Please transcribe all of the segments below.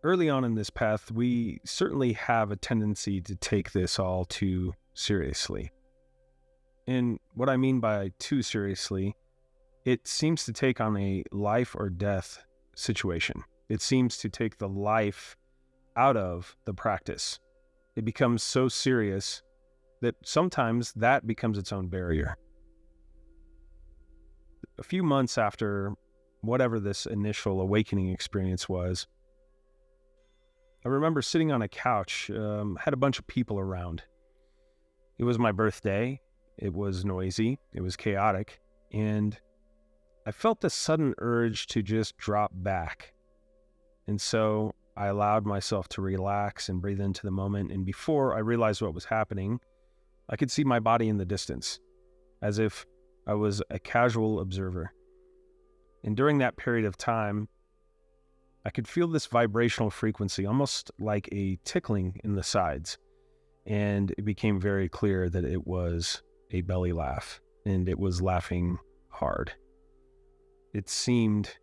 Early on in this path, we certainly have a tendency to take this all too seriously. And what I mean by too seriously, it seems to take on a life or death situation. It seems to take the life out of the practice. It becomes so serious that sometimes that becomes its own barrier. A few months after whatever this initial awakening experience was, I remember sitting on a couch, had a bunch of people around. It was my birthday. It was noisy. It was chaotic. And I felt this sudden urge to just drop back. And so I allowed myself to relax and breathe into the moment. And before I realized what was happening, I could see my body in the distance, as if I was a casual observer. And during that period of time, I could feel this vibrational frequency, almost like a tickling in the sides. And it became very clear that it was a belly laugh, and it was laughing hard. It seemed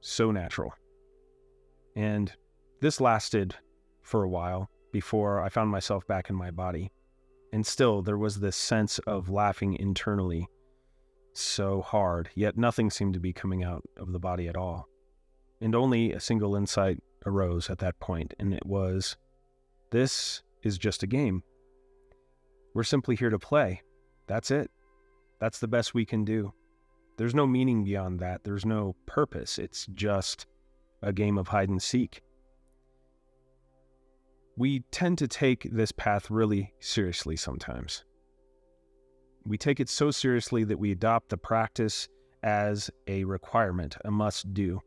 so natural. And this lasted for a while before I found myself back in my body. And still, there was this sense of laughing internally so hard, yet nothing seemed to be coming out of the body at all. And only a single insight arose at that point, and it was, this is just a game. We're simply here to play. That's it. That's the best we can do. There's no meaning beyond that. There's no purpose. It's just a game of hide and seek. We tend to take this path really seriously sometimes. We take it so seriously that we adopt the practice as a requirement, a must-do.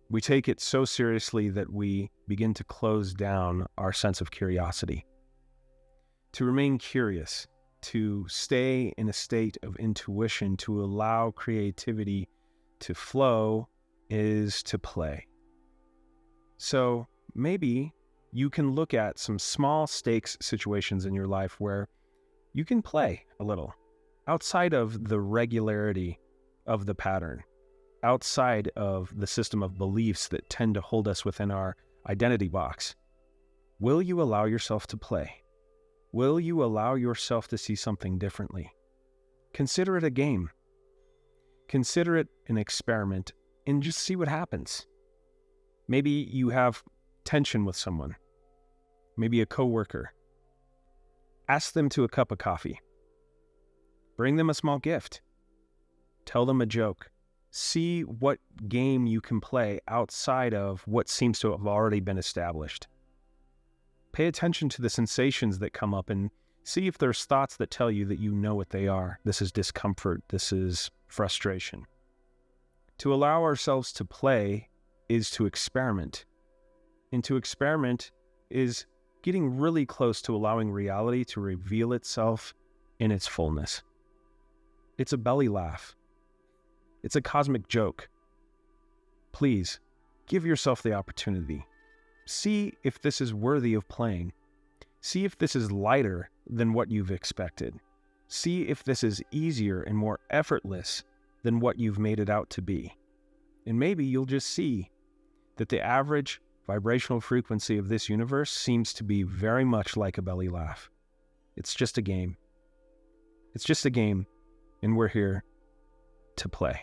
We take it so seriously that we begin to close down our sense of curiosity. To remain curious, to stay in a state of intuition, to allow creativity to flow, is to play. So maybe you can look at some small stakes situations in your life where you can play a little outside of the regularity of the pattern, outside of the system of beliefs that tend to hold us within our identity box. Will you allow yourself to play? Will you allow yourself to see something differently? Consider it a game. Consider it an experiment and just see what happens. Maybe you have tension with someone, maybe a coworker. Ask them to a cup of coffee. Bring them a small gift. Tell them a joke. See what game you can play outside of what seems to have already been established. Pay attention to the sensations that come up and see if there's thoughts that tell you that you know what they are. This is discomfort. This is frustration. To allow ourselves to play is to experiment. And to experiment is getting really close to allowing reality to reveal itself in its fullness. It's a belly laugh. It's a cosmic joke. Please, give yourself the opportunity. See if this is worthy of playing. See if this is lighter than what you've expected. See if this is easier and more effortless than what you've made it out to be. And maybe you'll just see that the average vibrational frequency of this universe seems to be very much like a belly laugh. It's just a game. It's just a game, and we're here to play.